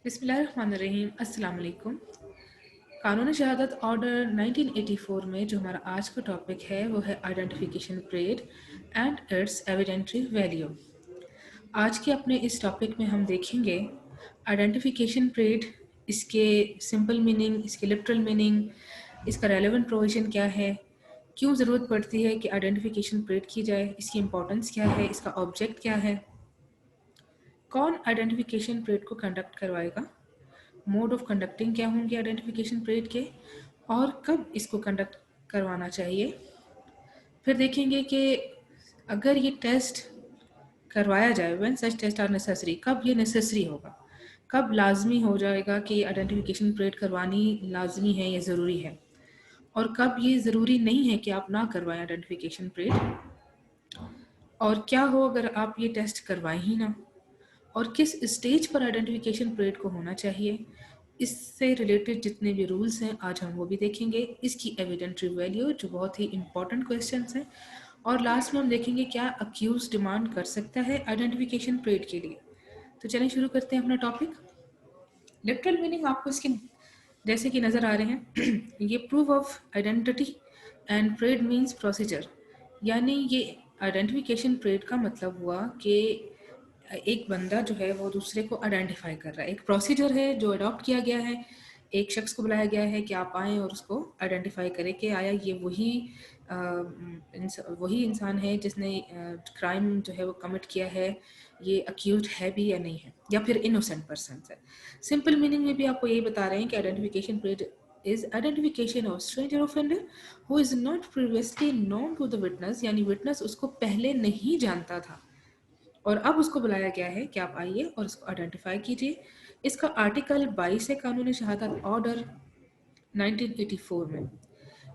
बिस्मिल्लाहिर्रहमानिर्रहीम। अस्सलाम वालेकुम। कानूनी शहादत ऑर्डर 1984 में जो हमारा आज का टॉपिक है वो है identification parade and its evidentiary value. आज के अपने इस टॉपिक में हम देखेंगे आइडेंटिफिकेशन परेड, इसके सिंपल मीनिंग, इसके लिटरल मीनिंग, इसका रेलेवेंट प्रोविजन क्या है, क्यों ज़रूरत पड़ती है कि आइडेंटिफिकेशन परेड की जाए, इसकी इंपॉर्टेंस क्या है, इसका ऑब्जेक्ट क्या है, कौन आइडेंटिफिकेशन परेड को कंडक्ट करवाएगा, मोड ऑफ कंडक्टिंग क्या होंगे आइडेंटिफिकेशन परेड के, और कब इसको कंडक्ट करवाना चाहिए। फिर देखेंगे कि अगर ये टेस्ट करवाया जाए, when such test are necessary, कब ये नेसेसरी होगा, कब लाजमी हो जाएगा कि आइडेंटिफिकेशन परेड करवानी लाजमी है या ज़रूरी है, और कब ये ज़रूरी नहीं है कि आप ना करवाएं आइडेंटिफिकेशन परेड, और क्या हो अगर आप ये टेस्ट करवाएं ही ना, और किस स्टेज पर आइडेंटिफिकेशन परेड को होना चाहिए। इससे रिलेटेड जितने भी रूल्स हैं आज हम वो भी देखेंगे, इसकी एविडेंटरी वैल्यू जो बहुत ही इंपॉर्टेंट क्वेश्चंस हैं, और लास्ट में हम देखेंगे क्या अक्यूज डिमांड कर सकता है आइडेंटिफिकेशन परेड के लिए। तो चलें शुरू करते हैं अपना टॉपिक। लिटरल मीनिंग आपको इसके जैसे कि नज़र आ रहे हैं ये proof of identity and parade means procedure, यानी ये आइडेंटिफिकेशन परेड का मतलब हुआ कि एक बंदा जो है वो दूसरे को आइडेंटिफाई कर रहा है, एक प्रोसीजर है जो अडॉप्ट किया गया है, एक शख्स को बुलाया गया है कि आप आएँ और उसको आइडेंटिफाई करें कि आया ये वही इंसान है जिसने क्राइम जो है वो कमिट किया है, ये अक्यूज है भी या नहीं है, या फिर इनोसेंट पर्सन है। सिंपल मीनिंग में भी आपको यही बता रहे हैं कि identification parade is identification of stranger offender who is not previously known to the witness, यानी विटनेस उसको पहले नहीं जानता था और अब उसको बुलाया गया है कि आप आइए और उसको आइडेंटिफाई कीजिए। इसका आर्टिकल 22 है कानूनी शहादत ऑर्डर 1984 में।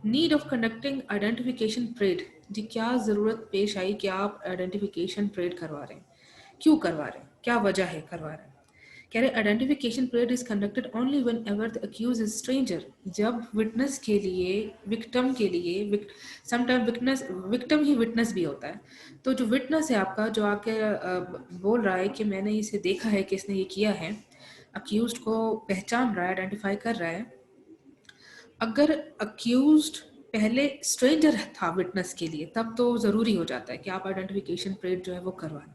Need of conducting identification parade, जी क्या ज़रूरत पेश आई कि आप आइडेंटिफिकेशन परेड करवा रहे हैं, क्यों करवा रहे हैं, क्या वजह है करवा रहे हैं। कह रहे identification parade is conducted only whenever the accused is stranger, जब विटनेस के लिए, विक्टिम के लिए, समटाइम विक्टिम ही विटनेस भी होता है, तो जो विटनेस है आपका जो आके बोल रहा है कि मैंने इसे देखा है कि इसने ये किया है, अक्यूज को पहचान रहा है, आइडेंटिफाई कर रहा है, अगर अक्यूज्ड पहले स्ट्रेंजर था विटनेस के लिए तब तो ज़रूरी हो जाता है कि आप आइडेंटिफिकेशन परेड जो है वो करवाएं।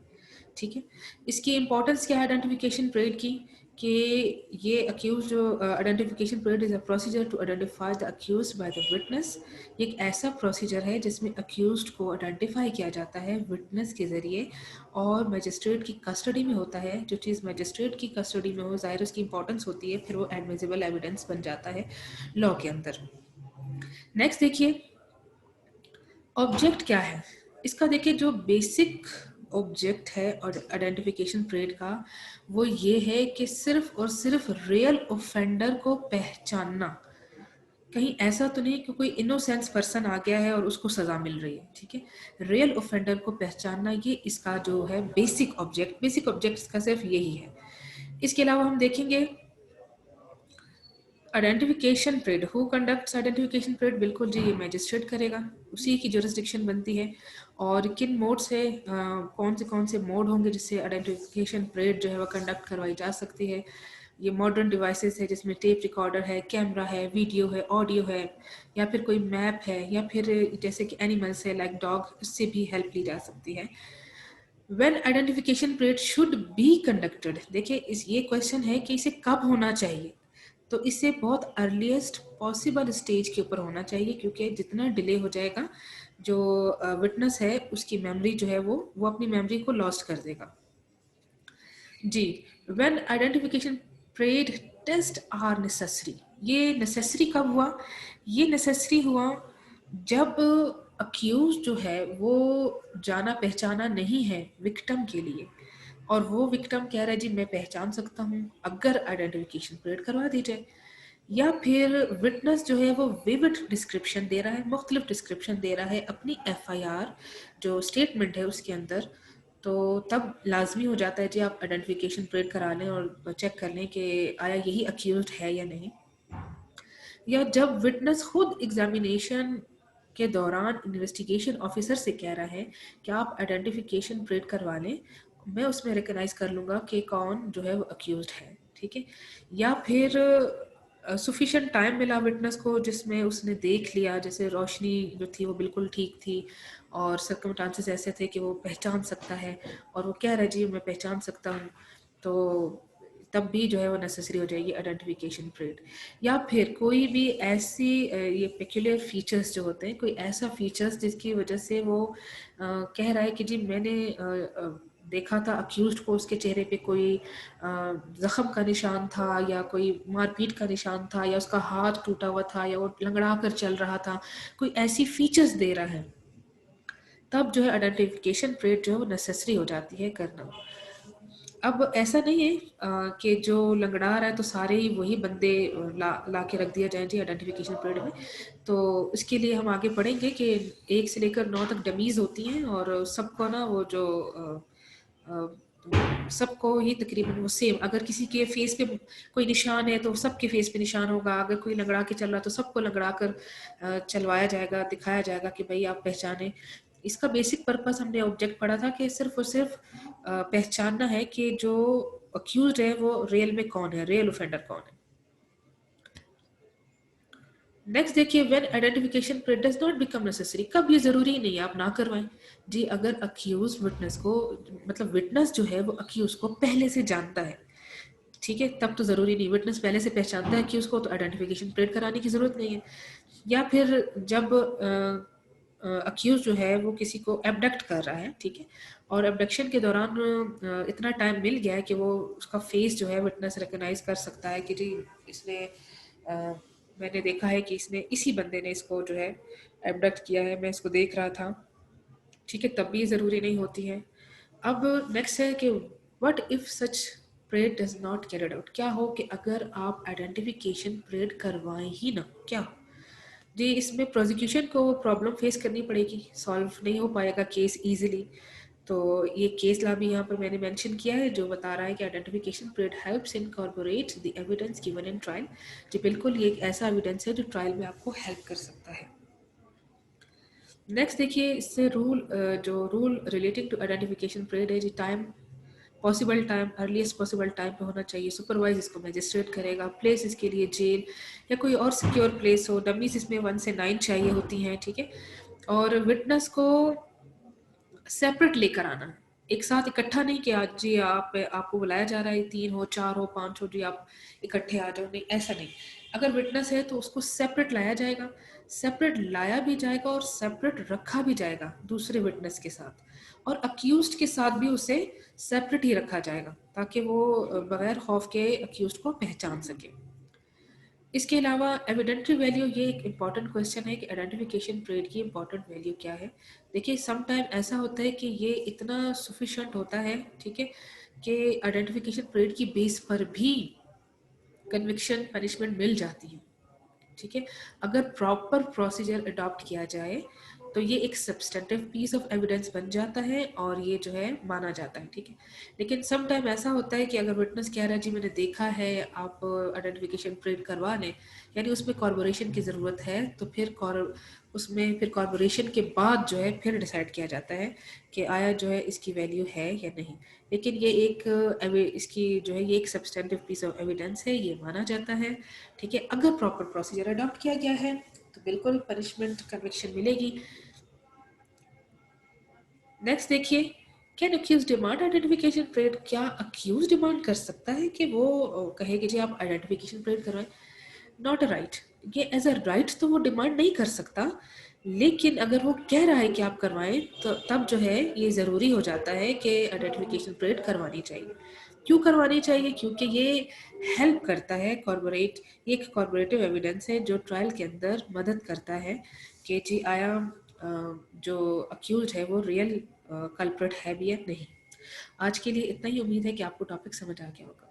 ठीक है, इसकी इंपॉर्टेंस क्या है आइडेंटिफिकेशन परेड की, कि ये अक्यूज जो identification parade is a procedure to identify the accused by the witness. ये एक ऐसा प्रोसीजर है जिसमें अक्यूज्ड को आइडेंटिफाई किया जाता है विटनेस के ज़रिए और मजिस्ट्रेट की कस्टडी में होता है। जो चीज़ मजिस्ट्रेट की कस्टडी में हो ज़ाहिर उसकी इंपॉर्टेंस होती है, फिर वो एडमिसिबल एविडेंस बन जाता है लॉ के अंदर। नेक्स्ट देखिए ऑब्जेक्ट क्या है इसका। देखिए जो बेसिक ऑब्जेक्ट है और आइडेंटिफिकेशन परेड का वो ये है कि सिर्फ और सिर्फ रियल ऑफेंडर को पहचानना, कहीं ऐसा तो नहीं कि कोई इनोसेंस पर्सन आ गया है और उसको सज़ा मिल रही है। ठीक है, रियल ऑफेंडर को पहचानना ये इसका जो है बेसिक ऑब्जेक्ट इसका सिर्फ यही है। इसके अलावा हम देखेंगे identification parade, who conducts identification parade, बिल्कुल जी ये मैजिस्ट्रेट करेगा, उसी की जुरिस्डिक्शन बनती है। और किन मोड से कौन से मोड होंगे जिससे आइडेंटिफिकेशन परेड जो है वह कंडक्ट करवाई जा सकती है। ये मॉडर्न डिवाइसेस है जिसमें टेप रिकॉर्डर है, कैमरा है, वीडियो है, ऑडियो है, या फिर कोई मैप है, या फिर जैसे कि एनिमल्स है लाइक डॉग, उससे भी हेल्प ली जा सकती है। When identification parade should be conducted, देखिए इस ये क्वेश्चन है कि इसे कब होना चाहिए, तो इसे बहुत अर्लीस्ट पॉसिबल स्टेज के ऊपर होना चाहिए, क्योंकि जितना डिले हो जाएगा जो विटनेस है उसकी मेमोरी जो है वो अपनी मेमोरी को लॉस्ट कर देगा। जी, when identification parade test are necessary, ये नेसेसरी कब हुआ, ये नेसेसरी हुआ जब अक्यूज जो है वो जाना पहचाना नहीं है विक्टिम के लिए, और वो विक्टिम कह रहा है जी मैं पहचान सकता हूँ अगर आइडेंटिफिकेशन परेड करवा दी जाए, या फिर विटनेस जो है वो विविड डिस्क्रिप्शन दे रहा है, मुख्तलिफ डिस्क्रिप्शन दे रहा है अपनी एफआईआर जो स्टेटमेंट है उसके अंदर, तो तब लाजमी हो जाता है जी आप आइडेंटिफिकेशन परेड करा लें और चेक कर लें कि आया यही अक्यूज्ड है या नहीं। या जब विटनेस खुद एग्जामिनेशन के दौरान इन्वेस्टिगेशन ऑफिसर से कह रहा है कि आप आइडेंटिफिकेशन परेड करवा लें, मैं उसमें रिकग्नाइज कर लूँगा कि कौन जो है वो अक्यूज्ड है। ठीक है, या फिर सफिशिएंट टाइम मिला विटनेस को जिसमें उसने देख लिया, जैसे रोशनी जो थी वो बिल्कुल ठीक थी और सर्कमस्टांसेस ऐसे थे कि वो पहचान सकता है और वो कह रहा है जी मैं पहचान सकता हूँ, तो तब भी जो है वो नेसेसरी हो जाएगी आइडेंटिफिकेशन परेड। या फिर कोई भी ऐसी ये पेक्यूलियर फीचर्स जो होते हैं, कोई ऐसा फीचर्स जिसकी वजह से वो कह रहा है कि जी मैंने देखा था अक्यूज्ड को, उसके चेहरे पे कोई जख्म का निशान था या कोई मारपीट का निशान था या उसका हाथ टूटा हुआ था या वो लंगड़ा कर चल रहा था, कोई ऐसी फीचर्स दे रहा है, तब जो है आइडेंटिफिकेशन परेड जो है वो नेसेसरी हो जाती है करना। अब ऐसा नहीं है कि जो लंगड़ा रहा है तो सारे ही वही बंदे ला के रख दिया जाए जी आइडेंटिफिकेशन परेड में। तो इसके लिए हम आगे पढ़ेंगे कि 1 से लेकर 9 तक डमीज होती हैं और सबको ना वो जो सबको ही तकरीबन वो सेम, अगर किसी के फेस पे कोई निशान है तो सबके फेस पे निशान होगा, अगर कोई लंगड़ा के चल रहा तो सबको लंगड़ा कर चलवाया जाएगा, दिखाया जाएगा कि भाई आप पहचाने। इसका बेसिक पर्पस हमने ऑब्जेक्ट पढ़ा था कि सिर्फ और सिर्फ पहचानना है कि जो अक्यूज है वो रियल में कौन है, रियल ऑफेंडर कौन है। नेक्स्ट देखिए, when identification parade does not become necessary, कब ये जरूरी नहीं है आप ना करवाएं जी। अगर अक्यूज विटनेस को, मतलब विटनेस जो है वो अक्यूज को पहले से जानता है, ठीक है, तब तो जरूरी नहीं, विटनेस पहले से पहचानता है अक्यूज को तो आइडेंटिफिकेशन परेड कराने की जरूरत नहीं है। या फिर जब अक्यूज जो है वो किसी को एबडक्ट कर रहा है, ठीक है, और एबडक्शन के दौरान इतना टाइम मिल गया है कि वो उसका फेस जो है विटनेस रिकॉग्नाइज कर सकता है कि जी इसने मैंने देखा है कि इसने, इसी बंदे ने इसको जो है एबडक्ट किया है, मैं इसको देख रहा था, ठीक है, तब भी ज़रूरी नहीं होती है। अब नेक्स्ट है कि what if such parade does not carried out, क्या हो कि अगर आप आइडेंटिफिकेशन परेड करवाएं ही ना, क्या हो जी, इसमें प्रोसिक्यूशन को प्रॉब्लम फेस करनी पड़ेगी, सॉल्व नहीं हो पाएगा केस इजीली। तो ये केस ला भी यहाँ पर मैंने मेंशन किया है जो बता रहा है कि identification parade helps incorporate the evidence given in trial. जी बिल्कुल, ये एक ऐसा एविडेंस है जो ट्रायल में आपको हेल्प कर सकता है। नेक्स्ट देखिए, इससे रूल जो rule relating to identification parade है जी, time, possible time, earliest possible time पे होना चाहिए, सुपरवाइज इसको मैजिस्ट्रेट करेगा, प्लेस इसके लिए जेल या कोई और सिक्योर प्लेस हो, डमीज इसमें 1 से 9 चाहिए होती हैं, ठीक है, और विटनेस को सेपरेट लेकर आना है, एक साथ इकट्ठा नहीं कि आज जी आप, आपको बुलाया जा रहा है 3 हो 4 हो 5 हो जी आप इकट्ठे आ जाओ, नहीं ऐसा नहीं। अगर विटनेस है तो उसको सेपरेट लाया जाएगा, सेपरेट लाया भी जाएगा और सेपरेट रखा भी जाएगा दूसरे विटनेस के साथ, और अक्यूज्ड के साथ भी उसे सेपरेट ही रखा जाएगा ताकि वो बगैर खौफ के अक्यूज्ड को पहचान सके। इसके अलावा एविडेंटरी वैल्यू, ये एक इम्पॉर्टेंट क्वेश्चन है कि आइडेंटिफिकेशन परेड की इम्पॉर्टेंट वैल्यू क्या है। देखिए सम टाइम ऐसा होता है कि ये इतना सफिशेंट होता है, ठीक है, कि आइडेंटिफिकेशन परेड की बेस पर भी कन्विक्शन पनिशमेंट मिल जाती है, ठीक है, अगर प्रॉपर प्रोसीजर अडॉप्ट किया जाए तो ये एक सब्सटेंटिव पीस ऑफ एविडेंस बन जाता है और ये जो है माना जाता है, ठीक है। लेकिन सम टाइम ऐसा होता है कि अगर विटनेस कह रहा है जी मैंने देखा है, आप आइडेंटिफिकेशन प्रिंट करवा लें, यानी उसमें कॉर्पोरेशन की ज़रूरत है, तो फिर उसमें फिर कॉर्पोरेशन के बाद जो है फिर डिसाइड किया जाता है कि आया जो है इसकी वैल्यू है या नहीं। लेकिन ये एक इसकी जो है ये एक सब्सटेंटिव पीस ऑफ एविडेंस है, ये माना जाता है, ठीक है। अगर प्रॉपर प्रोसीजर अडॉप्ट किया गया है तो बिल्कुल पनिशमेंट कन्विक्शन मिलेगी। नेक्स्ट देखिए, can accused demand identification parade, क्या अक्यूज डिमांड कर सकता है कि वो कहे कि जी आप आइडेंटिफिकेशन परेड करवाएं? नॉट अ राइट, ये एज अ राइट तो वो डिमांड नहीं कर सकता, लेकिन अगर वो कह रहा है कि आप करवाएं तो तब जो है ये ज़रूरी हो जाता है कि आइडेंटिफिकेशन परेड करवानी चाहिए। क्यों करवानी चाहिए? क्योंकि ये हेल्प करता है कॉर्पोरेट, ये एक कॉर्पोरेटिव एविडेंस है जो ट्रायल के अंदर मदद करता है कि जी आया जो अक्यूज है वो रियल कल्प्रिट है भी या नहीं। आज के लिए इतना ही, उम्मीद है कि आपको टॉपिक समझ आ गया होगा।